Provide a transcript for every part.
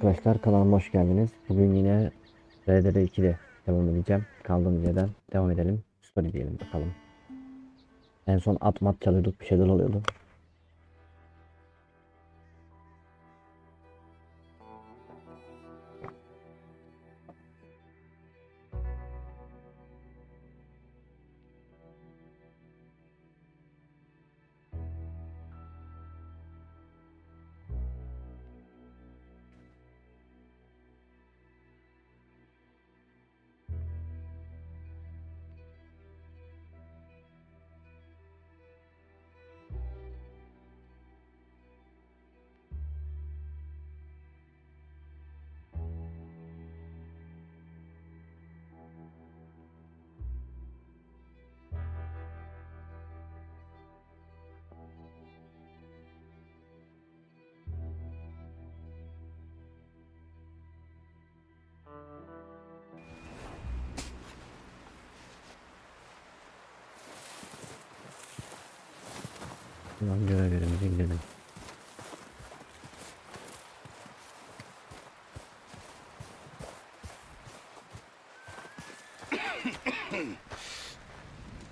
Arkadaşlar kanalıma hoş geldiniz. Bugün yine RDR2'de devam edeceğim. Kaldığımız yerden devam edelim. Story diyelim bakalım. En son at mat çalıyorduk, bir şeyler oluyordu. Tamam, görevlerimize gidelim.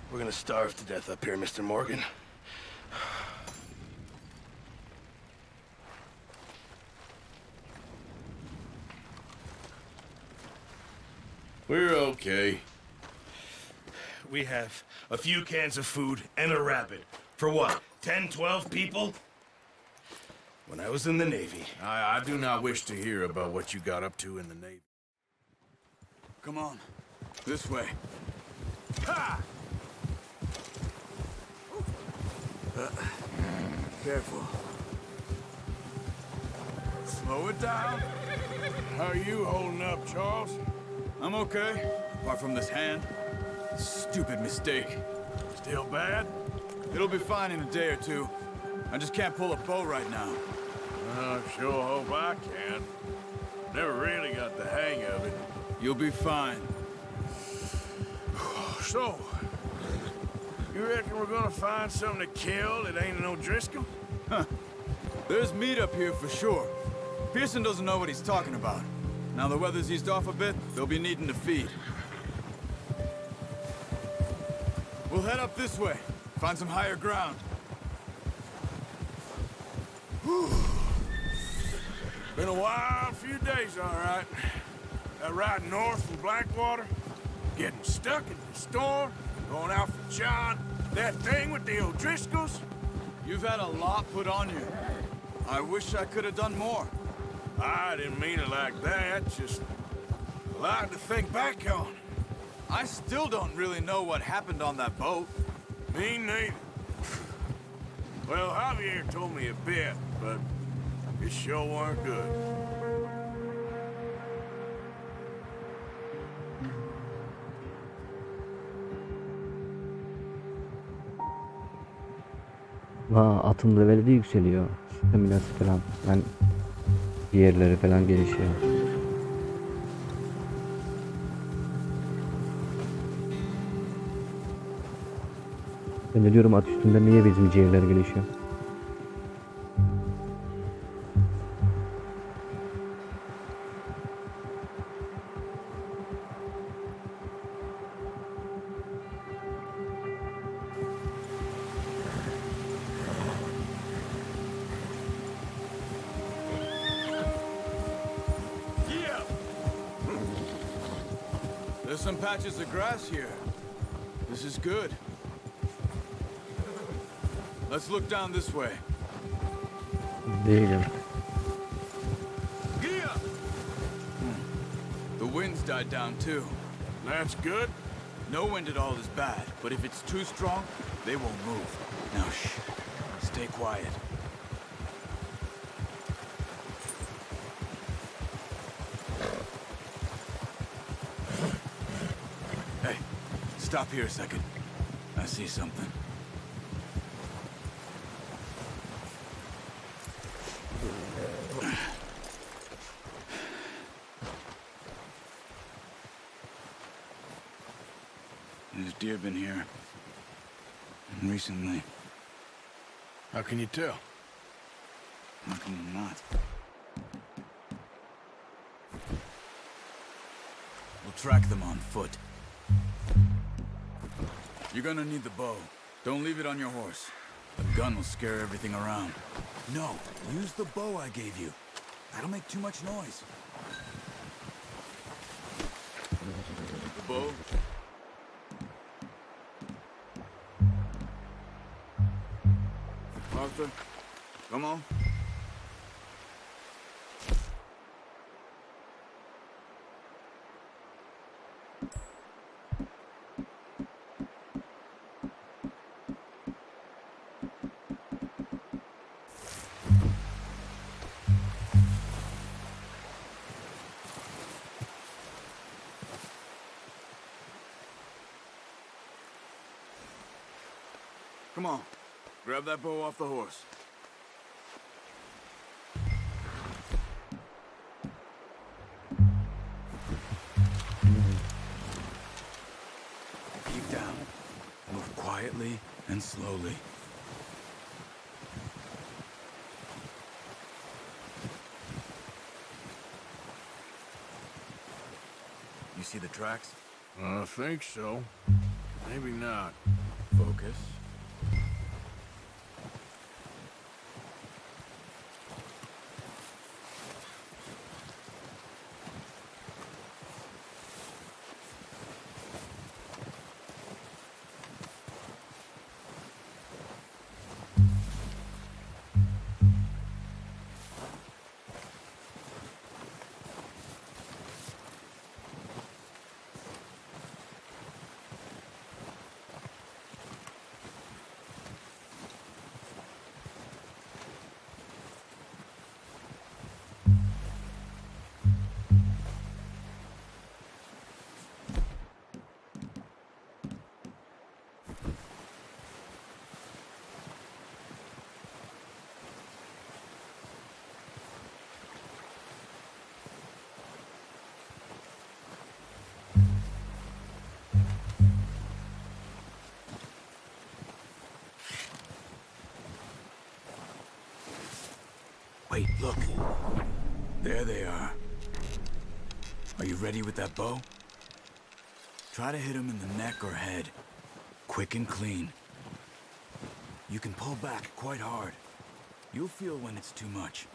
We're gonna starve to death up here, Mr. Morgan. We're okay. We have a few cans of food and a rabbit. For what, 10, 12 people? When I was in the Navy. I do not wish to hear about what you got up to in the Navy. Come on, this way. Ha! Careful. Slow it down. How are you holding up, Charles? I'm okay, apart from this hand. Stupid mistake. Still bad? It'll be fine in a day or two. I just can't pull a bow right now. I sure hope I can. Never really got the hang of it. You'll be fine. So, you reckon we're gonna find something to kill that ain't no Driscoll? Huh. There's meat up here for sure. Pearson doesn't know what he's talking about. Now the weather's eased off a bit, they'll be needing to feed. We'll head up this way. Find some higher ground. Been a wild few days, all right. That ride north from Blackwater, getting stuck in the storm, going out for John, that thing with the O'Driscolls. You've had a lot put on you. I wish I could have done more. I didn't mean it like that, just a lot to think back on. I still don't really know what happened on that boat. Me neither. Well, Javier told me a bit, but it sure weren't good. Atım leveli de yükseliyor. Staminası falan. Ben diğerleri falan gelişiyor. Ben de diyorum at üstünde niye bizim ciğerler gelişiyor? There's some patches of grass here. This is good. Let's look down this way. Değilim. The wind's died down too. That's good. No wind at all is bad, but if it's too strong, they won't move. Now shh. Stay quiet. Hey, stop here a second. I see something. There's deer been here. Recently. How can you tell? How can you not? We'll track them on foot. You're gonna need the bow. Don't leave it on your horse. A gun will scare everything around. No, use the bow I gave you. That'll make too much noise. The bow. Arthur, come on. Come on, grab that bow off the horse. Keep down. Move quietly and slowly. You see the tracks? I think so. Maybe not. Focus. Wait, look. There they are. Are you ready with that bow? Try to hit him in the neck or head. Quick and clean. You can pull back quite hard. You'll feel when it's too much.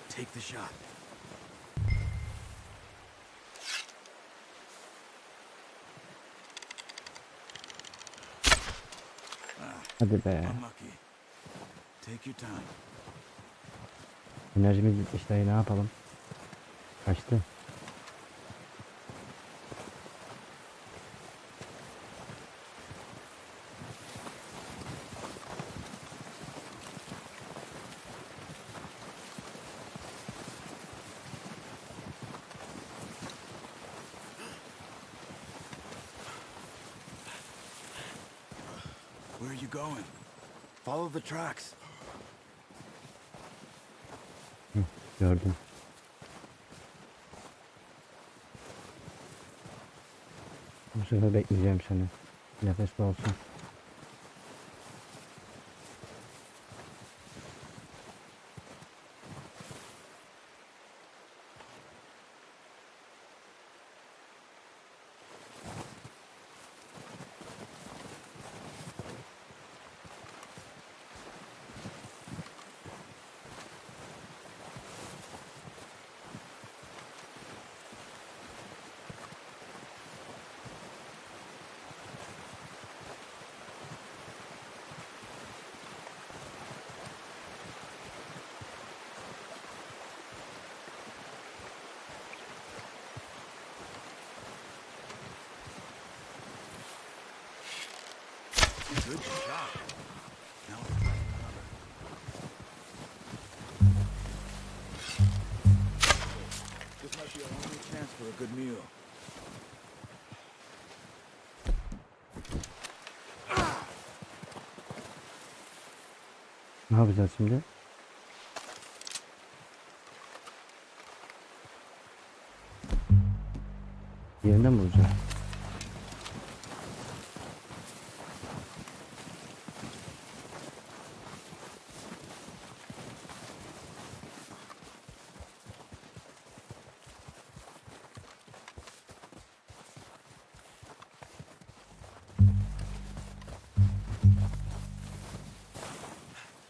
Take the shot. Hadi be. Unlucky. Take your time. Enerjimiz bitmiş dayı, ne yapalım? Kaçtı. Where are you going? Follow the tracks. Gördüm. Bu sefer bekleyeceğim seni. Nefesli olsun. Good shot. Now let's try another. This might be our only chance for a good meal. Ne yapacağız şimdi? Yerinden mi bulacağız?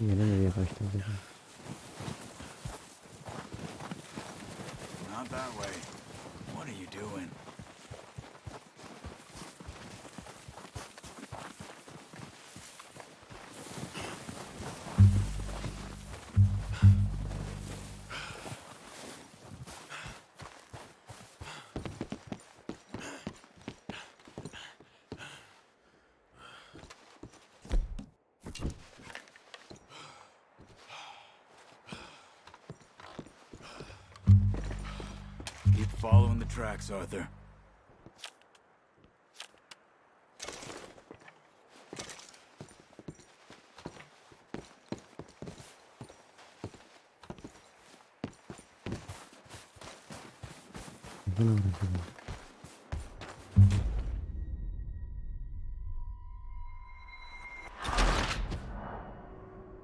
Yine nereye kaçtım? Not that way. What are you doing? Keep following the tracks, Arthur.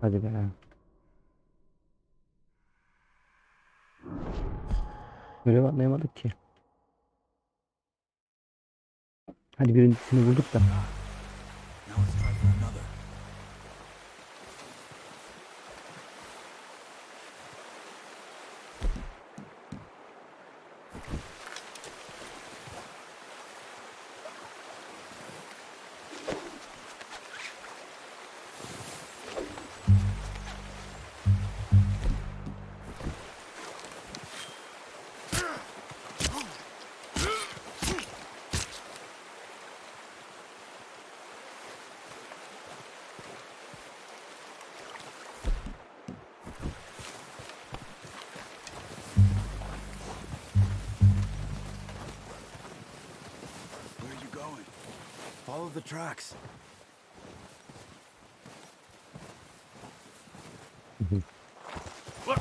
Hadi be. Görev anlayamadık ki. Hadi birincisini bulduk da. Now let's try for another. Where are you going? Follow the tracks. Look!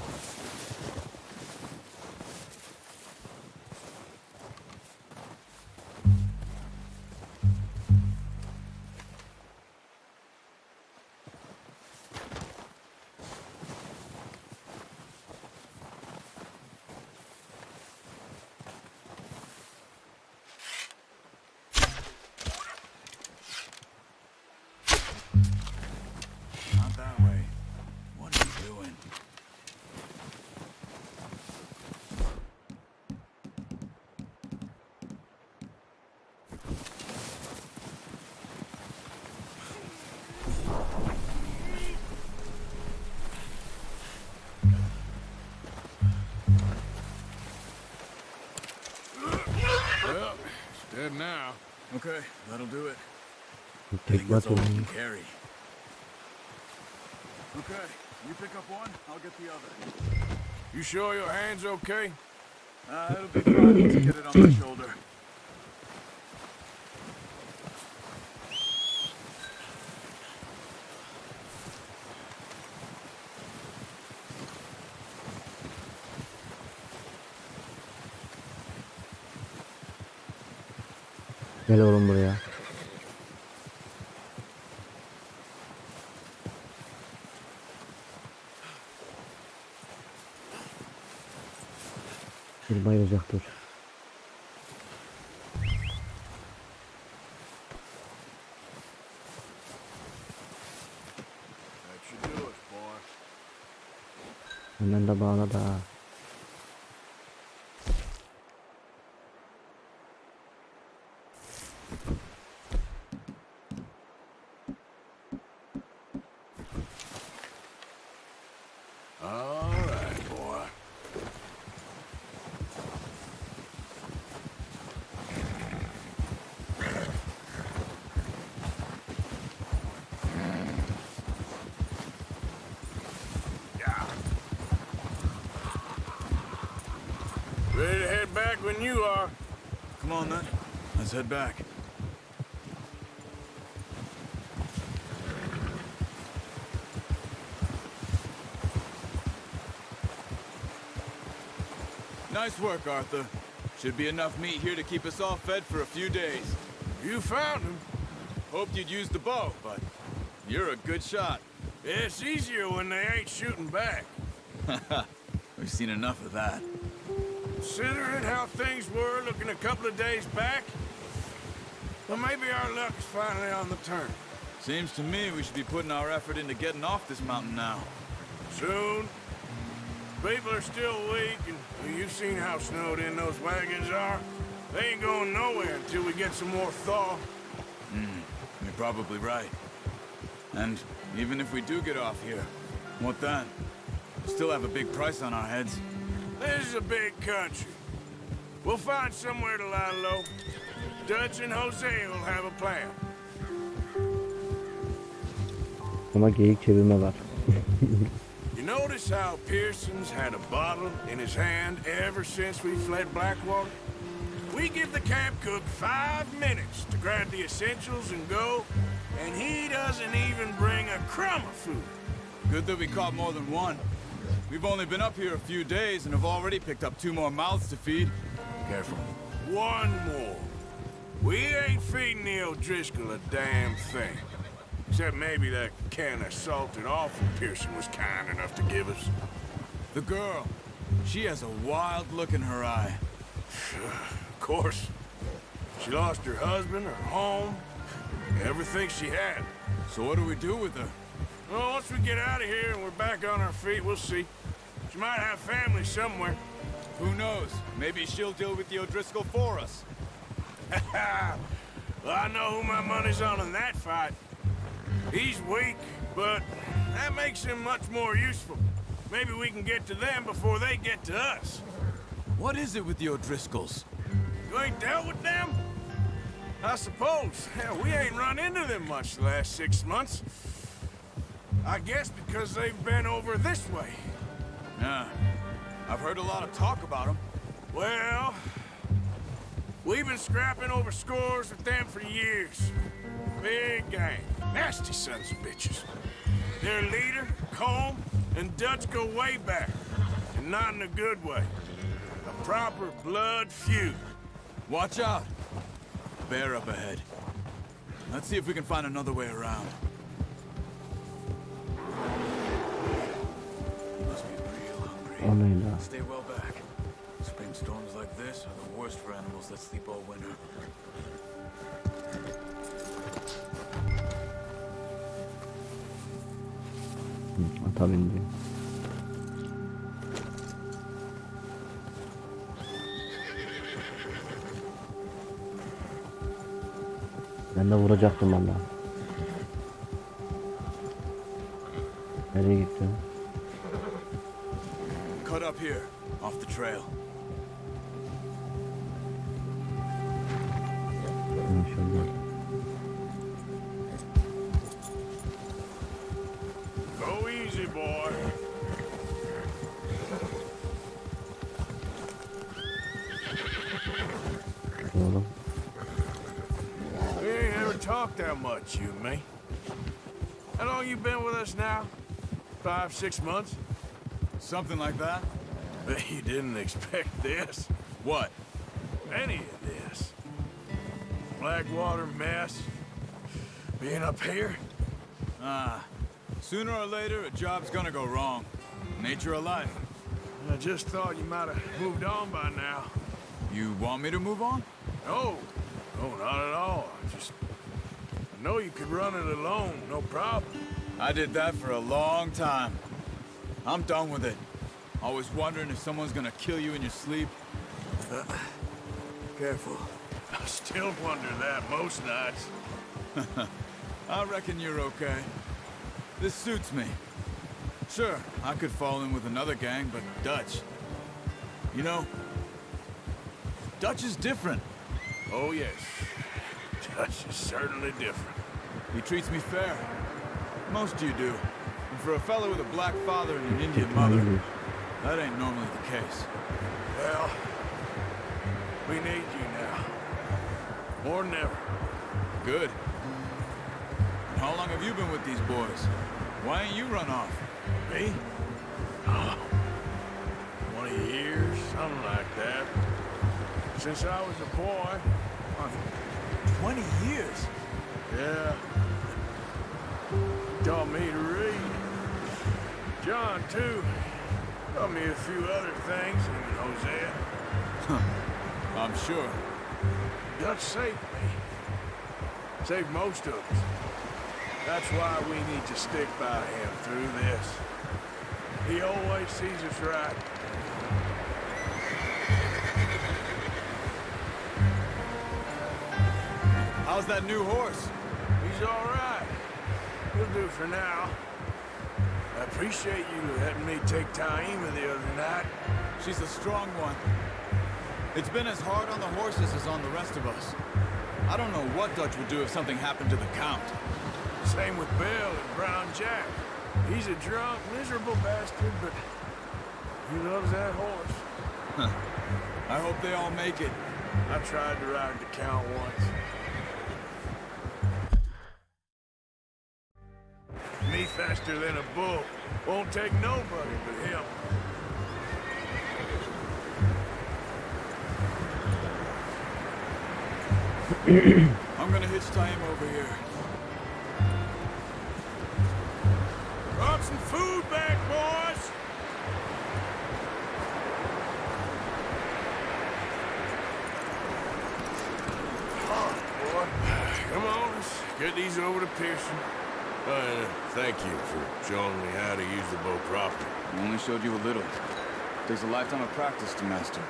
Not that way. What are you doing? Well, it's dead now. Okay, that'll do it. I Tek think that's all we bakıyorum. can carry. Okay, you pick up one, I'll get the other. You sure your hand's okay? It'll be fine once I get it on my shoulder. Gel oğlum buraya. Bir bayılacak dur. That should do it, boy. Hemen de bağla da. All right, boy. Yeah. Ready to head back when you are. Come on then, let's head back. Nice work, Arthur. Should be enough meat here to keep us all fed for a few days. You found him. Hoped you'd use the bow, but you're a good shot. It's easier when they ain't shooting back. We've seen enough of that. Considering how things were looking a couple of days back, well, maybe our luck is finally on the turn. Seems to me we should be putting our effort into getting off this mountain now. Soon. People are still weak, and you've seen how snowed in those wagons are. They ain't going nowhere until we get some more thaw. You're probably right. And even if we do get off here, what then? We still have a big price on our heads. This is a big country. We'll find somewhere to lie low. Dutch and Jose will have a plan. Ama geyik çevirme var. You notice how Pearson's had a bottle in his hand ever since we fled Blackwater? We give the camp cook 5 minutes to grab the essentials and go, and he doesn't even bring a crumb of food. Good that we caught more than one. We've only been up here a few days and have already picked up 2 more mouths to feed. Careful. 1 more. We ain't feeding the O'Driscoll a damn thing. Except maybe that can of salted offal Pearson was kind enough to give us. The girl, she has a wild look in her eye. Of course. She lost her husband, her home, everything she had. So what do we do with her? Well, once we get out of here and we're back on our feet, we'll see. She might have family somewhere. Who knows? Maybe she'll deal with the O'Driscoll for us. Well, I know who my money's on in that fight. He's weak, but that makes him much more useful. Maybe we can get to them before they get to us. What is it with the O'Driscolls? You ain't dealt with them? I suppose. Hell, we ain't run into them much the last 6 months. I guess because they've been over this way. Yeah, I've heard a lot of talk about them. Well, we've been scrapping over scores with them for years. Big gang. Nasty sons of bitches. Their leader, Combe, and Dutch go way back. And not in a good way. A proper blood feud. Watch out. Bear up ahead. Let's see if we can find another way around. Must be real hungry. O neydi? Stay well back. Spring storms like this are the worst for animals that sleep all winter. Ata bindi. Ben de vuracaktım valla. Nereye gittin? Cut up here, off the trail. Şurada. Go easy, boy. Oğlum. We ain't ever talked that much, you and me. How long you been with us now? 5, 6 months? Something like that? Bet you didn't expect this. What? Any of this. Blackwater mess. Being up here. Sooner or later, a job's gonna go wrong. Nature of life. I just thought you might have moved on by now. You want me to move on? No, not at all. I know you could run it alone, no problem. I did that for a long time. I'm done with it. Always wondering if someone's gonna kill you in your sleep. Careful. I still wonder that most nights. I reckon you're okay. This suits me. Sure, I could fall in with another gang, but Dutch... You know, Dutch is different. Oh, yes. Dutch is certainly different. He treats me fair. Most of you do. And for a fellow with a black father and an Indian mother, that ain't normally the case. Well, we need you now. More than ever. Good. And how long have you been with these boys? Why ain't you run off? Me? Oh, 20 years, something like that. Since I was a boy. 20 years? Yeah. Taught me to read. John, too. Taught me a few other things, even Hosea. I'm sure. Dutch saved me. Saved most of us. That's why we need to stick by him through this. He always sees us right. How's that new horse? He's all right. He'll do for now. I appreciate you letting me take Taima the other night. She's a strong one. It's been as hard on the horses as on the rest of us. I don't know what Dutch would do if something happened to the Count. Same with Bill and Brown Jack. He's a drunk, miserable bastard, but he loves that horse. I hope they all make it. I tried to ride the Count once. Me faster than a bull. Won't take nobody but him. I'm gonna hitch Taima over here. Brought some food back, boys! Oh, boy. Come on, let's get these over to Pearson. Thank you for showing me how to use the bow properly. I only showed you a little. Takes a lifetime of practice to master.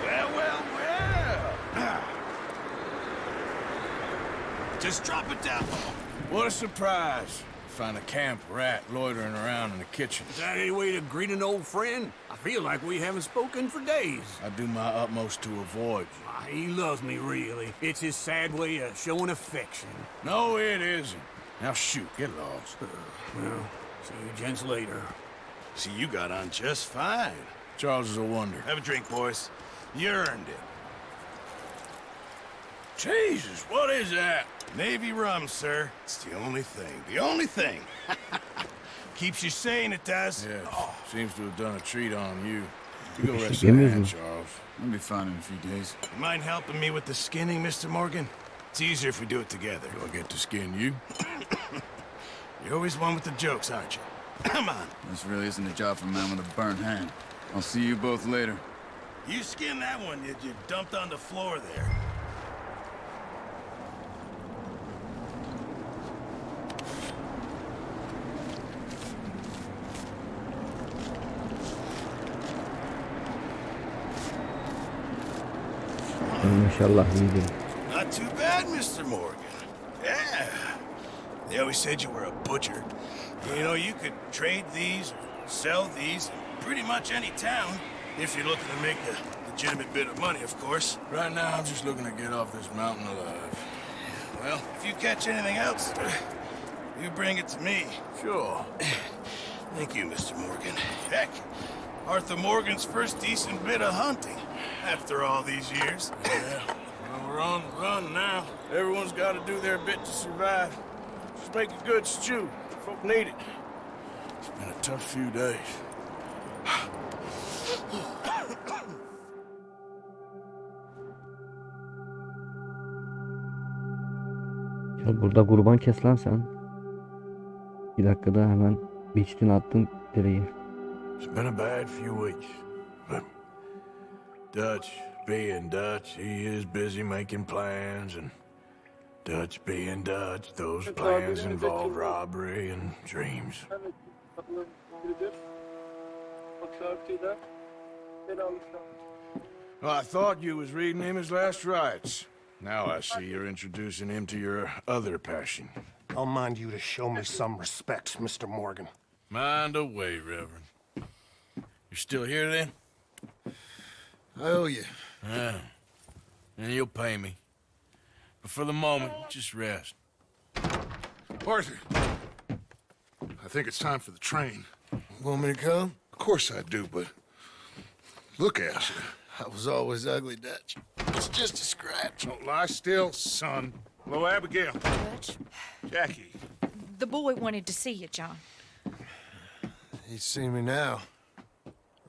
Well. Just drop it down. What a surprise. Find a camp rat loitering around in the kitchen. Is that any way to greet an old friend? I feel like we haven't spoken for days. I do my utmost to avoid you. He loves me, really. It's his sad way of showing affection. No, it isn't. Now shoot, get lost. Well, see you gents later. See, you got on just fine. Charles is a wonder. Have a drink, boys. You earned it. Jesus, what is that? Navy rum, sir. It's the only thing. The only thing. Keeps you sane, it does. Yes, seems to have done a treat on you. You go Bir şey rest your yemiyoruz hand, mu? Charles. I'll be fine in a few days. You mind helping me with the skinning, Mr. Morgan? It's easier if we do it together. Do I get to skin you? You're always one with the jokes, aren't you? Come on. This really isn't a job for a man with a burnt hand. I'll see you both later. You skinned that one that you dumped on the floor there. İnşallah iyidir. Not too bad, Mr. Morgan. Yeah. They always said you were a butcher. You know, you could trade these, sell these, in pretty much any town, if you're looking to make a legitimate bit of money, of course. Right now, I'm just looking to get off this mountain alive. Well, if you catch anything else, you bring it to me. Sure. Thank you, Mr. Morgan. Heck, Arthur Morgan's first decent bit of hunting, after all these years. Yeah, well, we're on the run now. Everyone's got to do their bit to survive. Just make a good stew. Folk need it. It's been a tough few days. Ya burada kurban kes lan sen. Bir dakikada hemen biçtin attın direği. It's been a bad few weeks, but Dutch being Dutch, he is busy making plans, and Dutch being Dutch, those plans involve robbery and dreams. Well, I thought you was reading him his last rites. Now I see you're introducing him to your other passion. I'll mind you to show me some respect, Mr. Morgan. Mind away, Reverend. You're still here, then? I owe you. Yeah. And you'll pay me. But for the moment, just rest. Arthur, I think it's time for the train. Want me to come? Of course I do, but look at you. I was always ugly, Dutch. It's just a scratch. Don't lie still, son. Hello, Abigail. Dutch, Jackie. the boy wanted to see you, John. He's seen me now.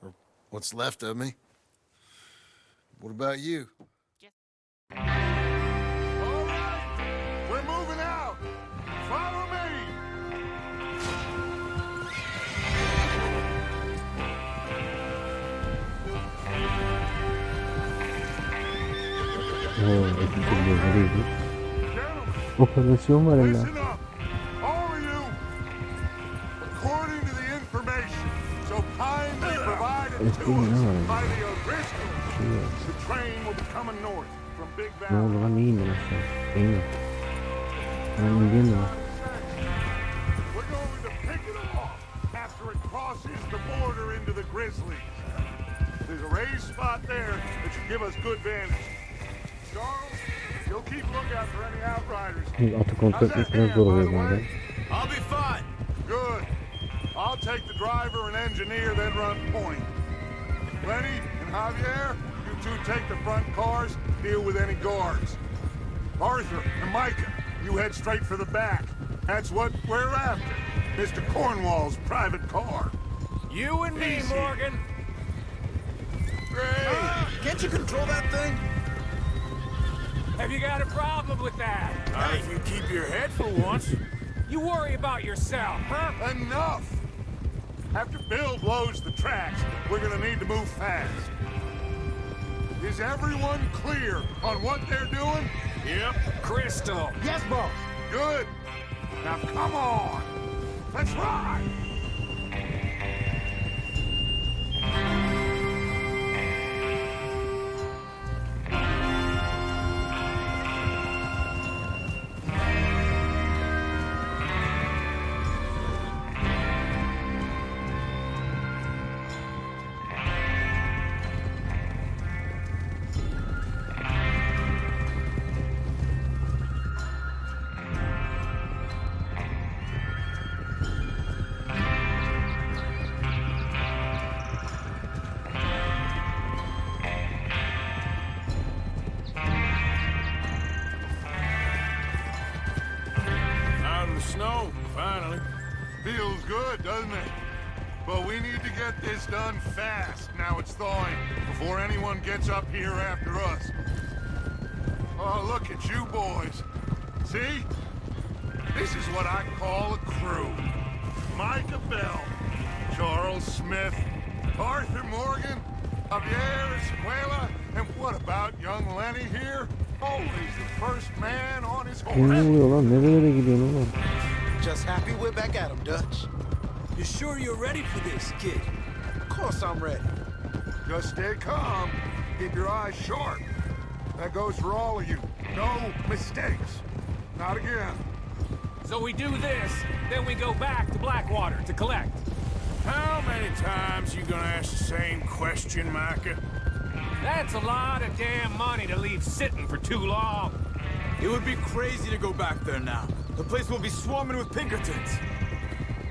Or what's left of me. What about you? All right, we're moving out. Follow me. Oo, ekmek gibi. Neredeydi? Operasyon var hala. Listen up, all of you. According to the information so kindly provided to us by the O'Driscolls, the train will be coming north from Big Ne Valley. oldu lan, niye indin aşağı? İndim. Ben indiğim de var. We're going to pick it off after it crosses the border into the Grizzlies. There's a raised spot there that should give us good vantage. Charles, you'll keep lookout for any outriders. Şimdi atı kontrol etmek biraz zor oluyor bazen. I'll be fine. Good. I'll take the driver and engineer, then run point. Lenny and Javier, you two take the front cars, deal with any guards. Arthur and Micah, you head straight for the back. That's what we're after. Mr. Cornwall's private car. You and me, Easy. Morgan. Hey, can't you control that thing? Have you got a problem with that? If you keep your head for once. You worry about yourself, huh? Enough! After Bill blows the tracks, we're gonna need to move fast. Is everyone clear on what they're doing? Yep. Crystal. Yes, boss. Good. Now come on. Let's ride. Out of the snow, finally. Feels good, doesn't it? But we need to get this done fast now it's thawing, before anyone gets up here after us. Oh, look at you boys. See? This is what I call a crew. Micah Bell, Charles Smith, Arthur Morgan, Javier Escuela, and what about young Lenny here? Always the first man on his Ne horse. oluyor lan? Nerelere gidiyorsun oğlum? Just happy we're back at 'em, Dutch. You sure you're ready for this, kid? Of course I'm ready. Just stay calm. Keep your eyes sharp. That goes for all of you. No mistakes. Not again. So we do this, then we go back to Blackwater to collect. How many times you gonna ask the same question, Micah? That's a lot of damn money to leave sitting for too long. It would be crazy to go back there now. The place will be swarming with Pinkertons.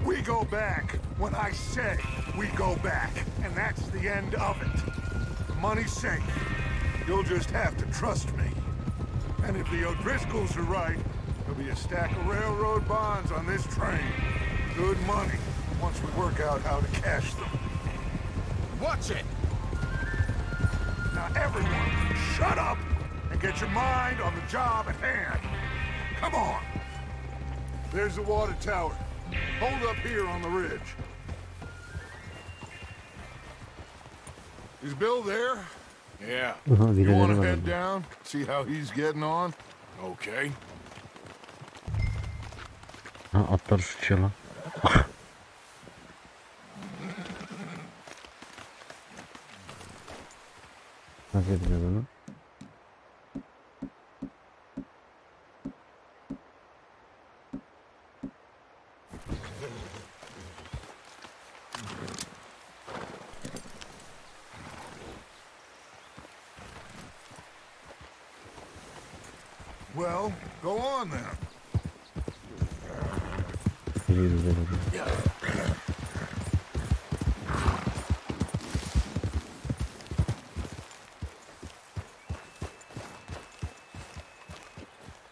We go back when I say we go back, and that's the end of it. The money's safe. You'll just have to trust me. And if the O'Driscolls are right, there'll be a stack of railroad bonds on this train. Good money, once we work out how to cash them. Watch it! Now everyone, shut up and get your mind on the job at hand. Come on. There's the water tower. Hold up here on the ridge. Is Bill there? Yeah. Aha, You birileri want to var head orada. down, see how he's getting on? Okay. Ha, atlar sıçıyor lan. Nasıl yapacağız onu? Well, go on then. Yürüyoruz herhalde.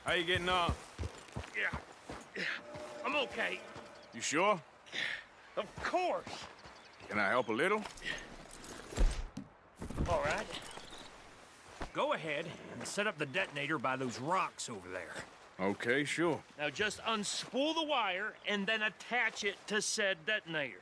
How you getting on? Yeah. I'm okay. You sure? Of course. Can I help a little? All right. Go ahead and set up the detonator by those rocks over there. Okay, sure. Now just unspool the wire and then attach it to said detonator.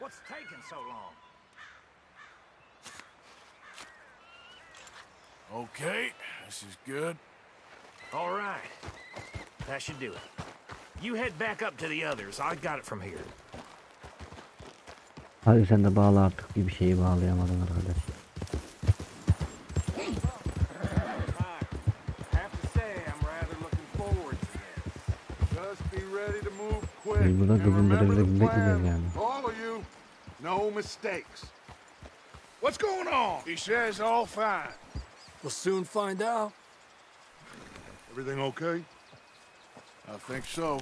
What's taking so long? Okay, this is good. All right. That should do it. You head back up to the others. I got it from here. Hadi sen de bağla artık, bir şeyi bağlayamadın arkadaş. Just be ready to move quick. Biz burada And kızın remember görevinde the bekleyeceğiz plan. yani. All of you, no mistakes. What's going on? He says all fine. We'll soon find out. Everything okay? I think so.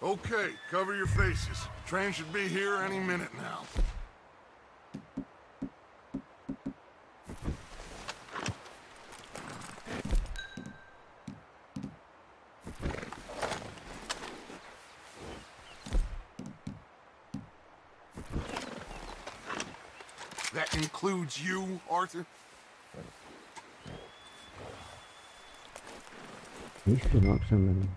Okay, cover your faces. Train should be here any minute now. That includes you, Arthur? Ne istiyorsun abi sen benden?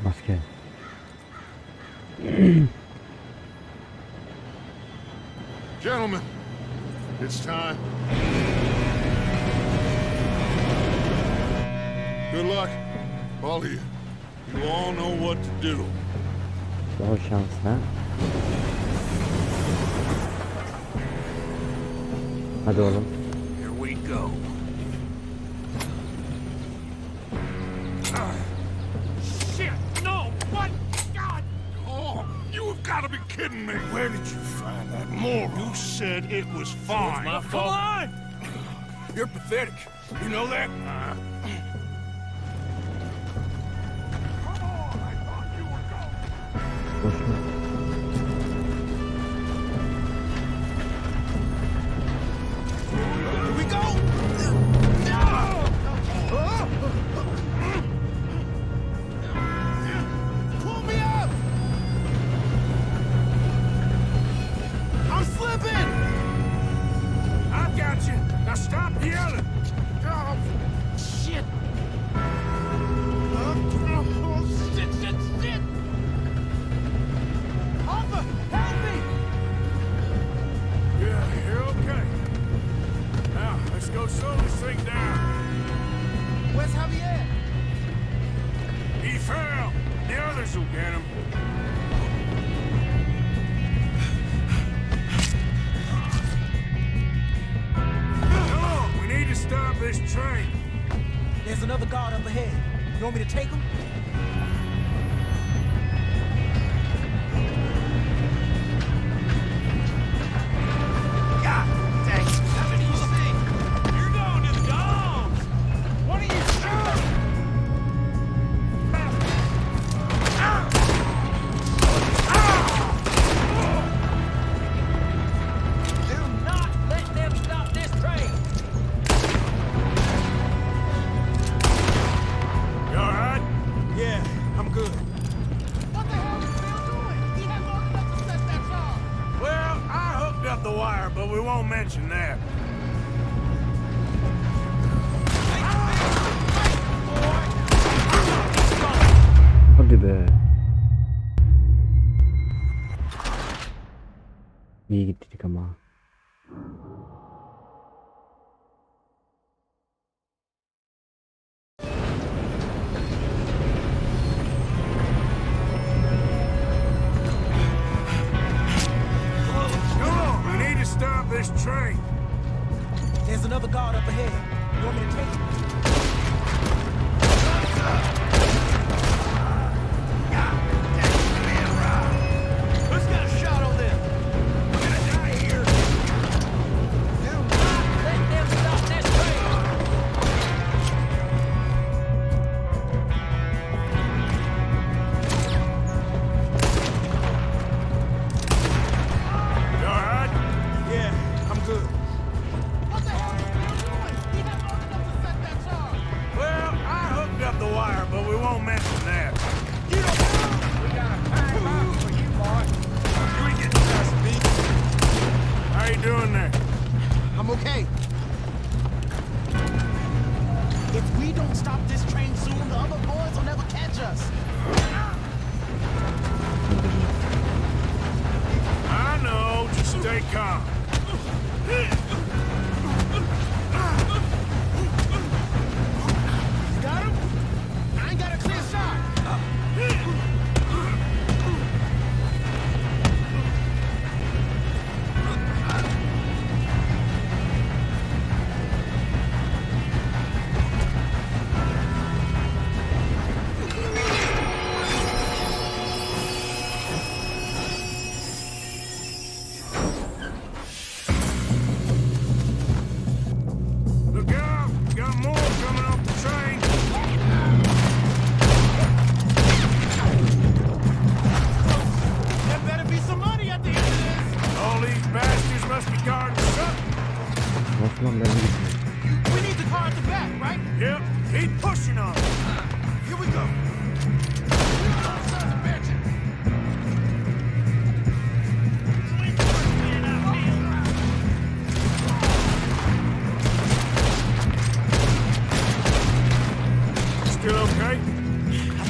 Maske. Gentlemen, it's time. Good luck, all of you. You all know what to do. Bol şans ha. Hadi oğlum. Here we go. Shit, no! What? God! Oh, you have got to be kidding me. Where did you find that moron? You said it was fine. my Come fault. on! You're pathetic. You know that? Boşuna. Here we go! Pull me up! I'm slipping! I got you. Now stop yelling. Oh, shit. Oh, shit. Arthur, help me! Yeah, you're okay. Now, let's go slow this thing down. Where's Javier? He fell. The others will get him. Come on, we need to stop this train. There's another guard up ahead. You want me to take him? God dang. How many you see? You're going to the dogs. What are you doing? Do not let them stop this train! You all right? Yeah, I'm good. What the hell is Bill doing? He had long enough to set that charge. Well, I hooked up the wire, but we won't mention that. Hadi be. İyi gittik ama. Come on, we need to stop this train. There's another guard up ahead. You want me to take him? Who's got a shot on them? We're gonna die here.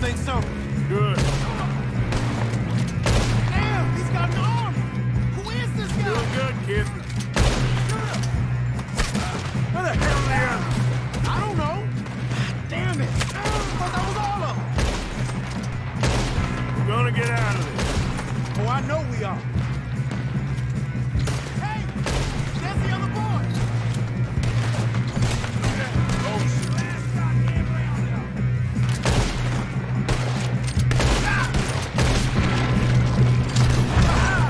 think so. Good. Damn, he's got an arm. Who is this guy? Doing good, kid. Where the hell are the others? I don't know. Damn it. I thought that was all of them. We're gonna get out of this. Oh, I know we are. Hey, there's the other boy. Oh, shit. Last goddamn round up.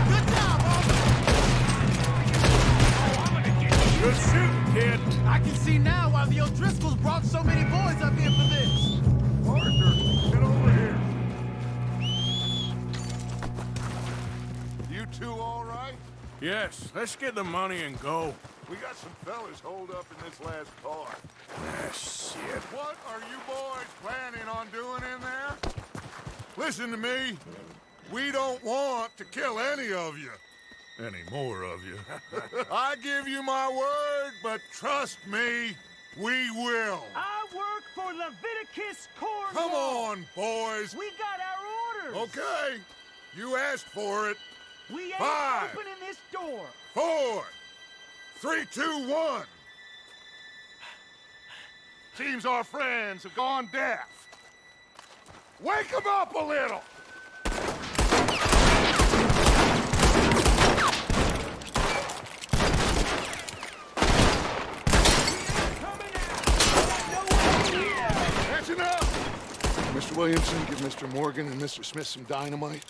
Good job, officer. Good shooting, kid. I can see now why the O'Driscolls brought so many boys up here for this. Arthur, get over here. You two all right? Yes, let's get the money and go. We got some fellas holed up in this last car. Ah, shit. What are you boys planning on doing in there? Listen to me. We don't want to kill any of you. Any more of you. I give you my word, but trust me, we will. I work for Leviticus Corps. Come on, boys. We got our orders. Okay, you asked for it. We ain't 5, opening this door. 4, 3, 2, 1. Seems our friends have gone deaf. Wake them up a little. That's enough. Mr. Williamson, give Mr. Morgan and Mr. Smith some dynamite.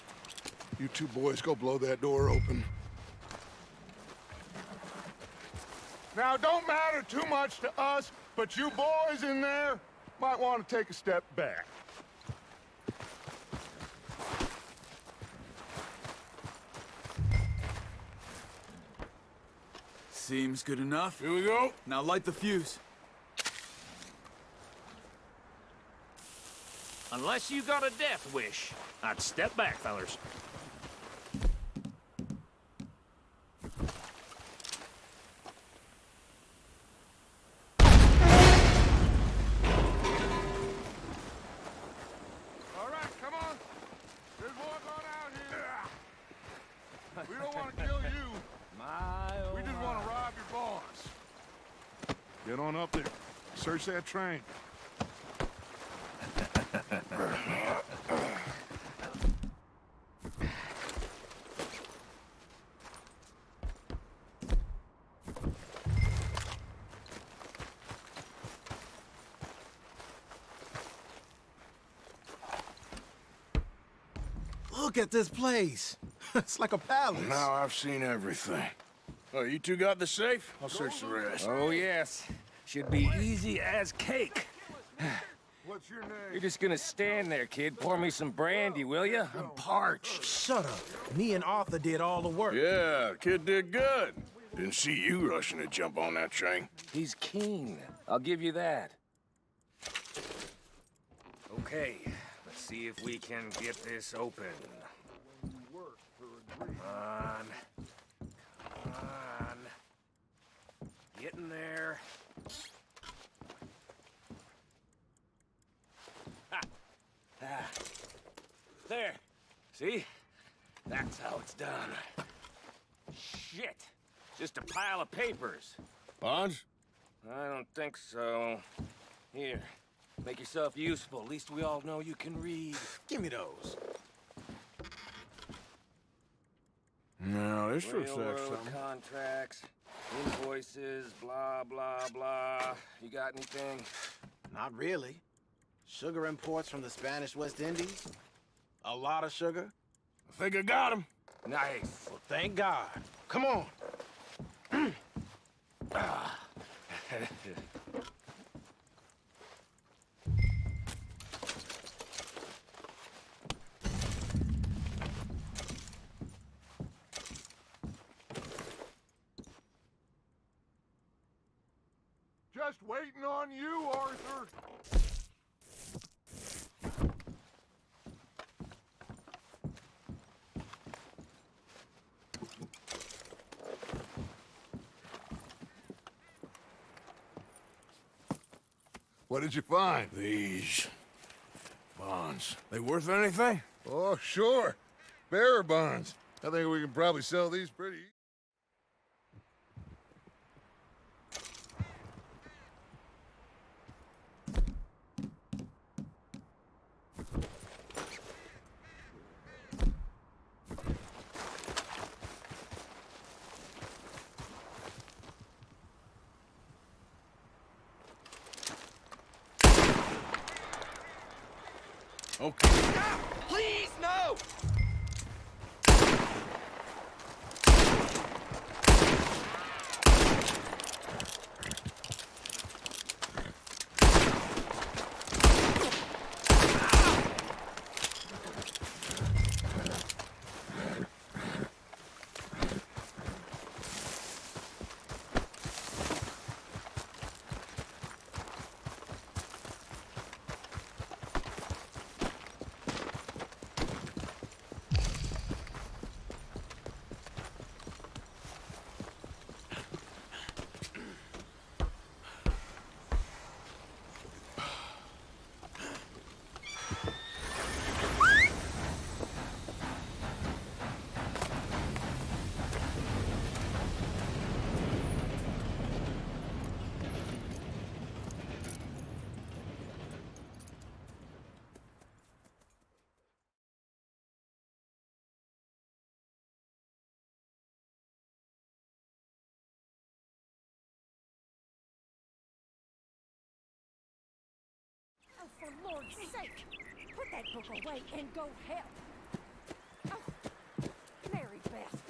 You two boys go blow that door open. Now, don't matter too much to us, but you boys in there might want to take a step back. Seems good enough. Here we go. Now light the fuse. Unless you got a death wish, I'd step back, fellers. All right, come on. There's more going out here. We don't want to kill you. We just want to rob your boss. Get on up there. Search that train. Look at this place. It's like a palace. Now I've seen everything. Oh, you two got the safe? I'll search the rest. Oh, yes. Should be easy as cake. What's your name? You're just gonna stand there, kid. Pour me some brandy, will ya? I'm parched. Shut up. Me and Arthur did all the work. Yeah, kid did good. Didn't see you rushing to jump on that train. He's keen. I'll give you that. Okay, let's see if we can get this open. Come on. Come on. Get in there. Ha! Ah. There. See? That's how it's done. Shit. Just a pile of papers. Bonds? I don't think so. Here. Make yourself useful. At least we all know you can read. Give me those. No, this looks like Railroad something. contracts, invoices, blah, blah, blah. You got anything? Not really. Sugar imports from the Spanish West Indies. A lot of sugar. I think I got him. Nice. Well, thank God. Come on. Just waiting on you, Arthur. What did you find? These bonds. ones. They worth anything? Oh, sure. Bearer bonds. I think we can probably sell these pretty. Okay. Please, no! Oh, for Lord's sake! Put that book away and go help! Oh, Mary Beth.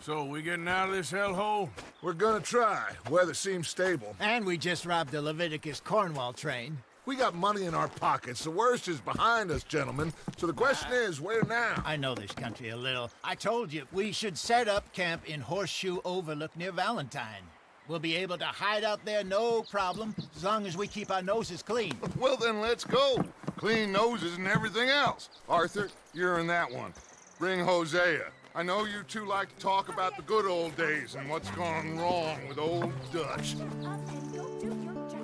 So, we getting out of this hellhole? We're gonna try. Weather seems stable. And we just robbed the Leviticus Cornwall train. We got money in our pockets. The worst is behind us, gentlemen. So the question is, where now? I know this country a little. I told you, we should set up camp in Horseshoe Overlook near Valentine. We'll be able to hide out there no problem, as long as we keep our noses clean. Well, then let's go. Clean noses and everything else. Arthur, you're in that one. Bring Hosea. I know you two like to talk about the good old days and what's gone wrong with old Dutch. Up and go do your job.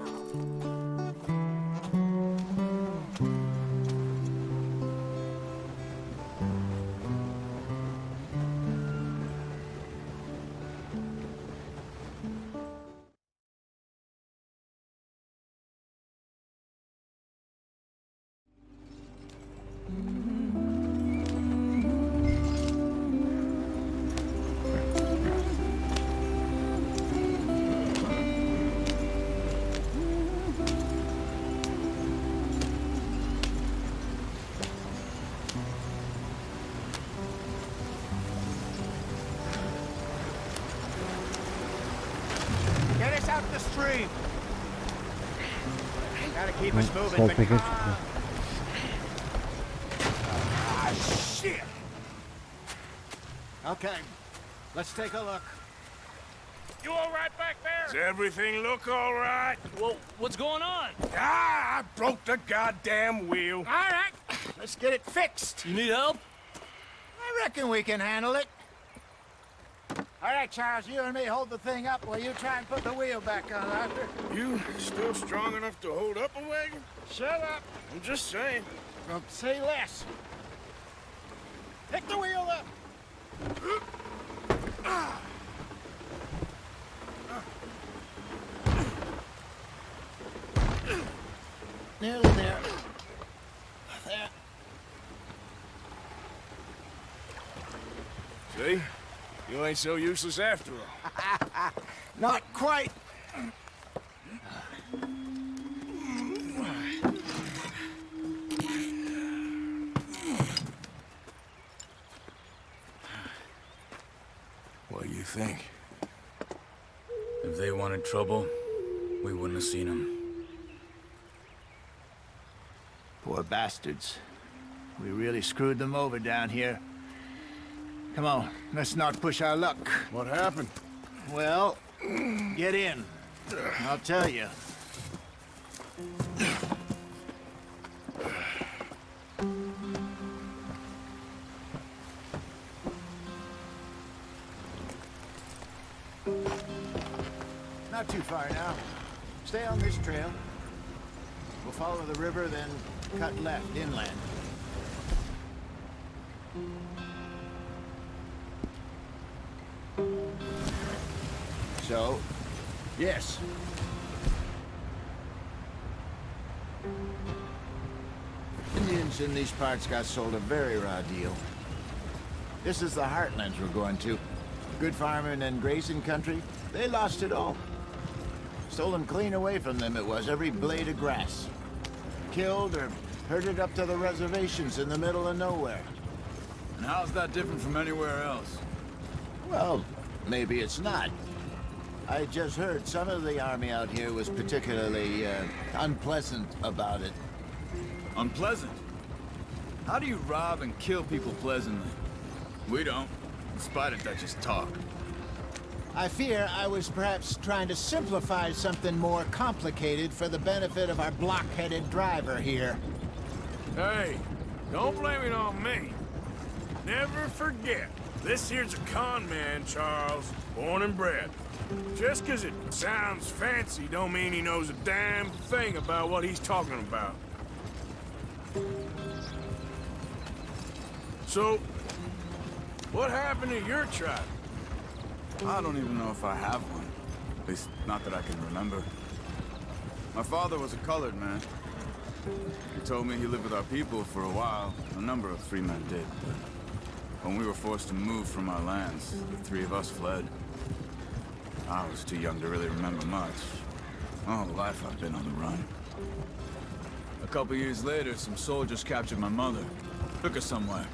Get us out the stream. Gotta keep us moving. Sol but teke calm. çıktı. Ah, shit! Okay, let's take a look. You all right back there? Does everything look all right? Well, what's going on? Ah, I broke the goddamn wheel. All right, let's get it fixed. You need help? I reckon we can handle it. All right, Charles, you and me hold the thing up while you try and put the wheel back on, Arthur. You still strong enough to hold up a wagon? Shut up. I'm just saying. Don't say less. Pick the wheel up. Nearly there. There. See? You ain't so useless after all. Not quite. What do you think? If they wanted trouble, we wouldn't have seen them. Poor bastards. We really screwed them over down here. Come on, let's not push our luck. What happened? Well, get in. I'll tell you. Not too far now. Stay on this trail. We'll follow the river, then cut left inland. So, yes. Indians in these parts got sold a very raw deal. This is the heartlands we're going to. Good farming and grazing country, they lost it all. Stolen clean away from them it was, every blade of grass. Killed or herded up to the reservations in the middle of nowhere. And how's that different from anywhere else? Well, maybe it's not. I just heard some of the army out here was particularly unpleasant about it. Unpleasant? How do you rob and kill people pleasantly? We don't, in spite of Dutch's talk. I fear I was perhaps trying to simplify something more complicated for the benefit of our block-headed driver here. Hey, don't blame it on me. Never forget, this here's a con man, Charles, born and bred. Just 'cause it sounds fancy don't mean he knows a damn thing about what he's talking about. So, what happened to your tribe? I don't even know if I have one. At least, not that I can remember. My father was a colored man. He told me he lived with our people for a while. A number of free men did, but when we were forced to move from our lands, the three of us fled. I was too young to really remember much. All the life I've been on the run. A couple years later, some soldiers captured my mother. Took her somewhere.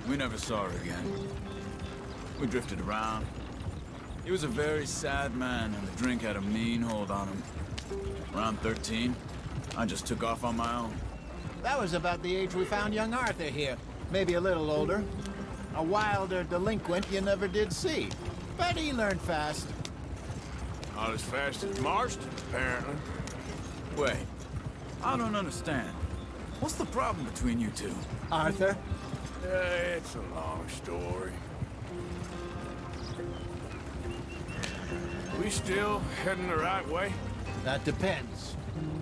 We never saw her again. We drifted around. He was a very sad man, and the drink had a mean hold on him. Around 13, I just took off on my own. That was about the age we found young Arthur here. Maybe a little older. A wilder delinquent you never did see. But he learned fast. Not as fast as Marston, apparently. Wait, I don't understand. What's the problem between you two? Arthur? It's a long story. We still heading the right way? That depends.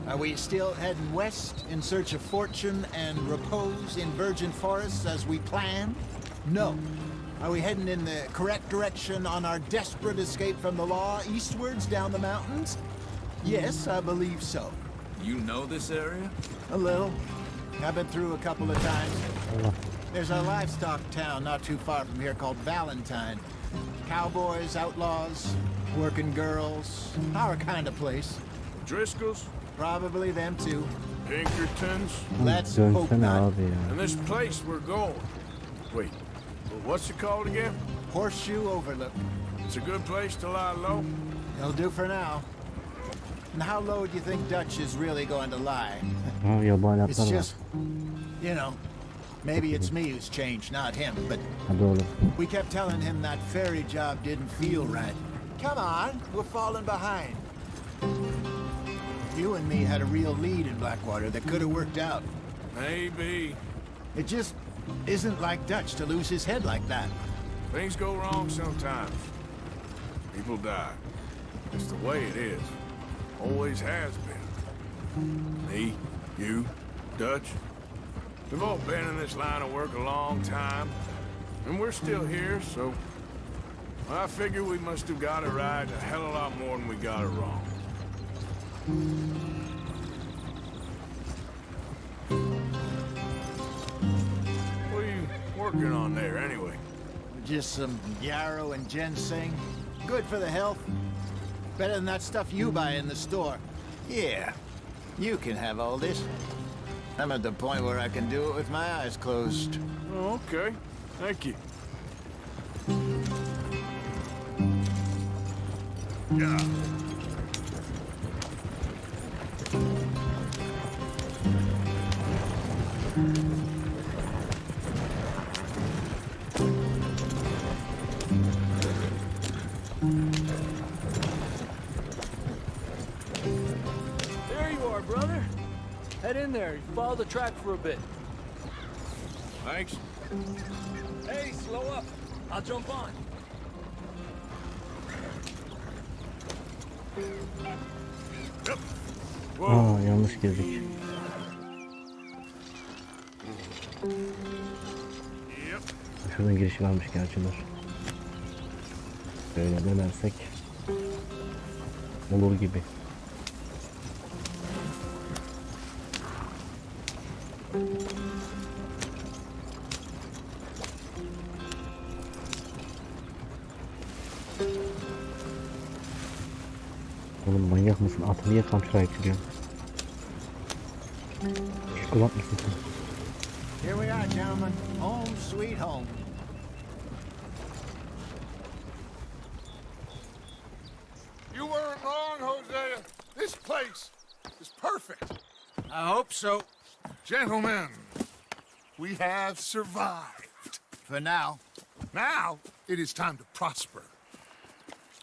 Are we still heading west in search of fortune and repose in virgin forests as we planned? No. Are we heading in the correct direction on our desperate escape from the law eastwards down the mountains? Yes, I believe so. You know this area? A little. I've been through a couple of times. There's a livestock town not too far from here called Valentine. Cowboys, outlaws, working girls, our kind of place. Driscolls? Probably them too. Pinkertons? Let's hope not. And this place we're going. Wait, what's it called again? Horseshoe Overlook. It's a good place to lie low? It'll do for now. And how low do you think Dutch is really going to lie? It's just, you know, maybe it's me who's changed, not him, but we kept telling him that ferry job didn't feel right. Come on, we're falling behind. You and me had a real lead in Blackwater that could have worked out. Maybe. It just isn't like Dutch to lose his head like that. Things go wrong sometimes. People die. It's the way it is. Always has been. Me, you, Dutch. We've all been in this line of work a long time. And we're still here, so I figure we must have got it right a hell of a lot more than we got it wrong. What are you working on there, anyway? Just some yarrow and ginseng. Good for the health. Better than that stuff you buy in the store. Yeah, you can have all this. I'm at the point where I can do it with my eyes closed. Oh, okay. Thank you. Yeah. There you are, brother. Head in there. Follow the track for a bit. Thanks. Hey, slow up. I'll jump on. Aa, yanlış girdik. Şuradan giriş varmış gerçi, dur. Böyle dönersek olur gibi. Oğlum manyak mısın? Atı niye kamçıra geçiriyorsun? Şokolat mısın sen? Here we are, gentlemen. Home sweet home. You weren't wrong, Hosea. This place is perfect. I hope so. Gentlemen, we have survived. For now. Now, it is time to prosper.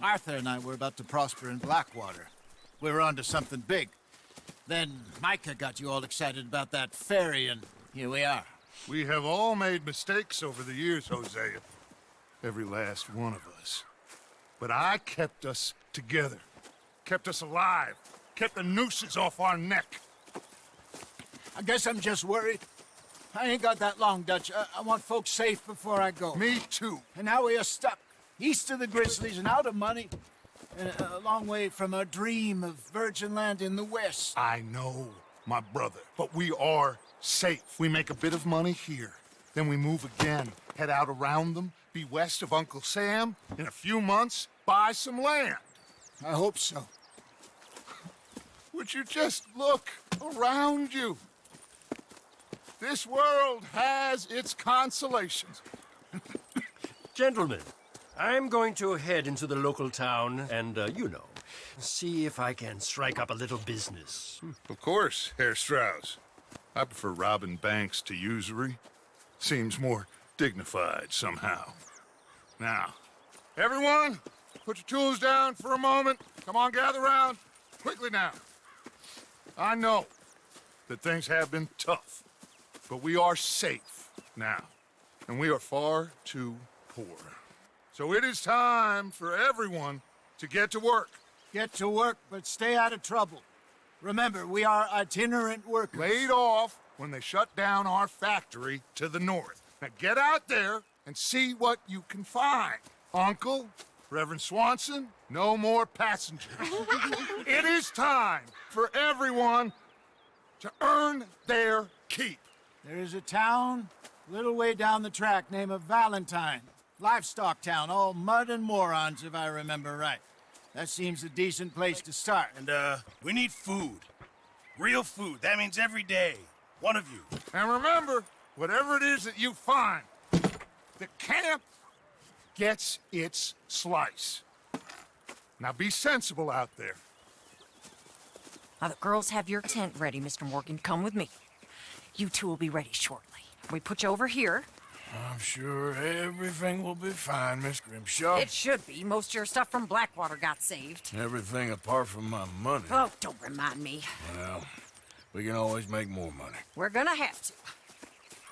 Arthur and I were about to prosper in Blackwater. We were onto something big. Then Micah got you all excited about that ferry, and here we are. We have all made mistakes over the years, Hosea. Every last one of us. But I kept us together. Kept us alive. Kept the nooses off our neck. I guess I'm just worried. I ain't got that long, Dutch. I want folks safe before I go. Me too. And now we are stuck. East of the Grizzlies and out of money. And a long way from our dream of virgin land in the west. I know, my brother. But we are safe. We make a bit of money here. Then we move again. Head out around them. Be west of Uncle Sam. In a few months, buy some land. I hope so. Would you just look around you? This world has its consolations. Gentlemen, I'm going to head into the local town and, you know, see if I can strike up a little business. Of course, Herr Strauss. I prefer robbing banks to usury. Seems more dignified somehow. Now, everyone, put your tools down for a moment. Come on, gather round. Quickly now. I know that things have been tough, but we are safe now, and we are far too poor. So it is time for everyone to get to work. Get to work, but stay out of trouble. Remember, we are itinerant workers. Laid off when they shut down our factory to the north. Now get out there and see what you can find. Uncle, Reverend Swanson, no more passengers. It is time for everyone to earn their keep. There is a town a little way down the track named Valentine. Livestock town, all mud and morons, if I remember right. That seems a decent place to start. And, we need food. Real food. That means every day. One of you. And remember, whatever it is that you find, the camp gets its slice. Now be sensible out there. Now the girls have your tent ready, Mr. Morgan. Come with me. You two will be ready shortly. We put you over here. I'm sure everything will be fine, Miss Grimshaw. It should be. Most of your stuff from Blackwater got saved. Everything apart from my money. Oh, don't remind me. Well, we can always make more money. We're gonna have to.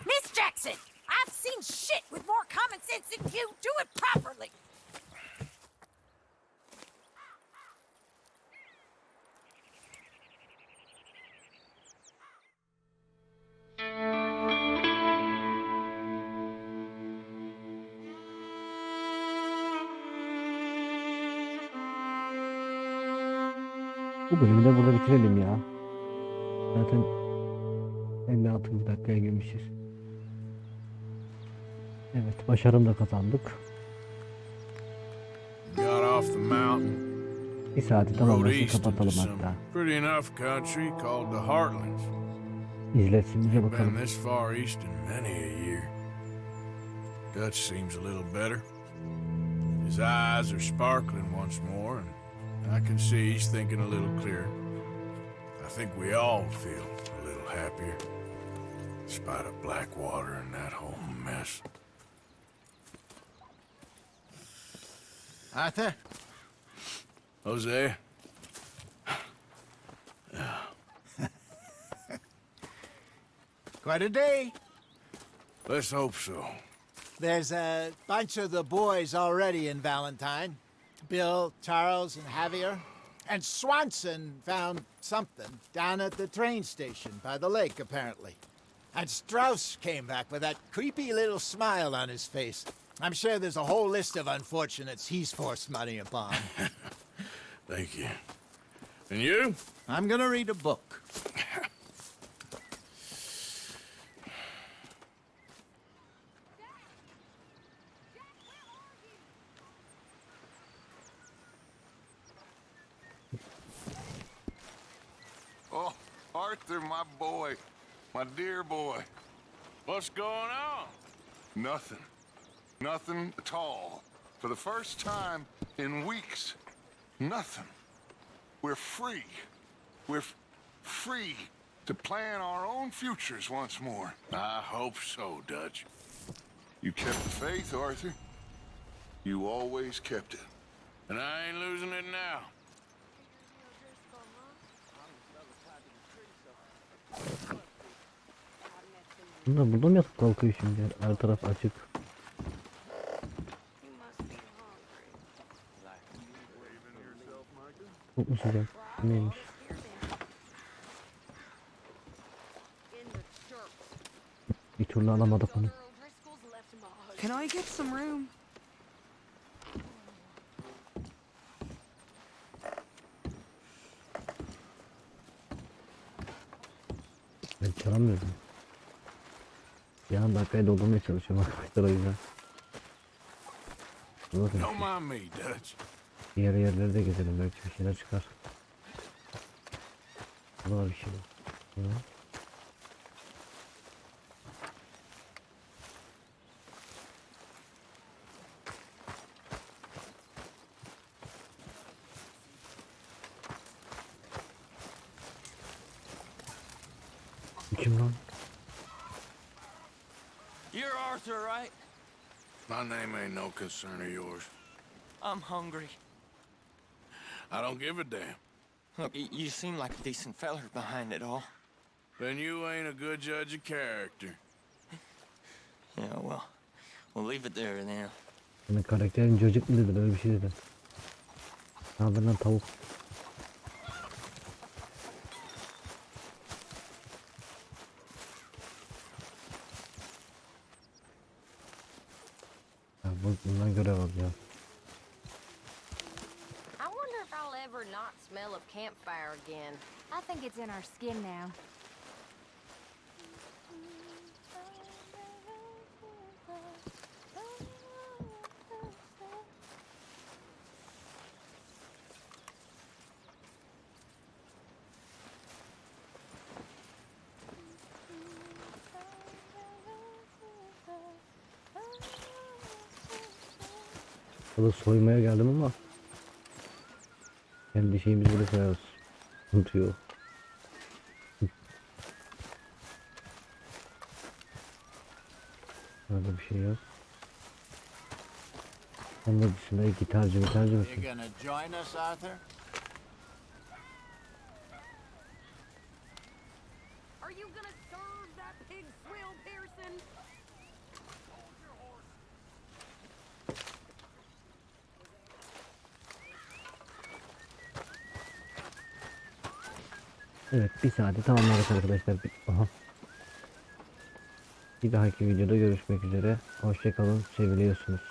Miss Jackson, I've seen shit with more common sense than you. Do it properly. Bu bölümü de burada bitirelim ya. Zaten 56. dakikaya girmişiz. Evet, başarım da kazandık. Got off the mountain. Bir saati Rode tamamlasın, east into kapatalım some hatta. pretty enough country called the Heartlands. İzlesinize Been bakalım. this far east in many a year. Dutch seems a little better. His eyes are sparkling once more, and I can see he's thinking a little clearer. I think we all feel a little happier, in spite of Blackwater and that whole mess. Arthur? Jose? Quite a day. Let's hope so. There's a bunch of the boys already in Valentine. Bill, Charles, and Javier. And Swanson found something down at the train station by the lake, apparently. And Strauss came back with that creepy little smile on his face. I'm sure there's a whole list of unfortunates he's forced money upon. Thank you. And you? I'm gonna read a book. Oh, Arthur, my boy. My dear boy. What's going on? Nothing. Nothing at all. For the first time in weeks. Nothing. We're free. We're free to plan our own futures once more. I hope so, Dutch. You kept the faith, Arthur. You always kept it. And I ain't losing it now. Bunlar burada mı yatıp kalkıyor şimdi? Her taraf açık. Çok mu sıcak? Neymiş? Bir türlü alamadık onu. Can I get some room? Ben çalamıyorum. Ya dakikayı doldurmaya çalışıyorum arkadaşlar o yüzden. Bakın Don't mind me, Dutch. diğer yerlerde gezelim, belki bir şeyler çıkar. Burada bir şey var. Hı. Kim lan? You're Arthur, right? My name ain't no concern of yours. I'm hungry. I don't give a damn. Look, you seem like a decent feller behind it all. Then you ain't a good judge of character. Yeah, well, we'll leave it there then. Senin karakterin cacık mı dedi, böyle bir şey dedi. Ne haber lan tavuk? Ya bundan görev alacağım. I wonder if I'll ever not smell of campfire again. I think it's in our skin now. Burada soymaya geldim ama kendi şeyimizi bile koyarız. Sıkıntı yok. Burada bir şey yok. Onun dışında gitarcı bir şey. You gonna join us, Arthur? Are you gonna serve that pig swill, Pearson? Evet, bir saati tamamladık arkadaşlar. Aha. Bir dahaki videoda görüşmek üzere. Hoşça kalın, seviliyorsunuz.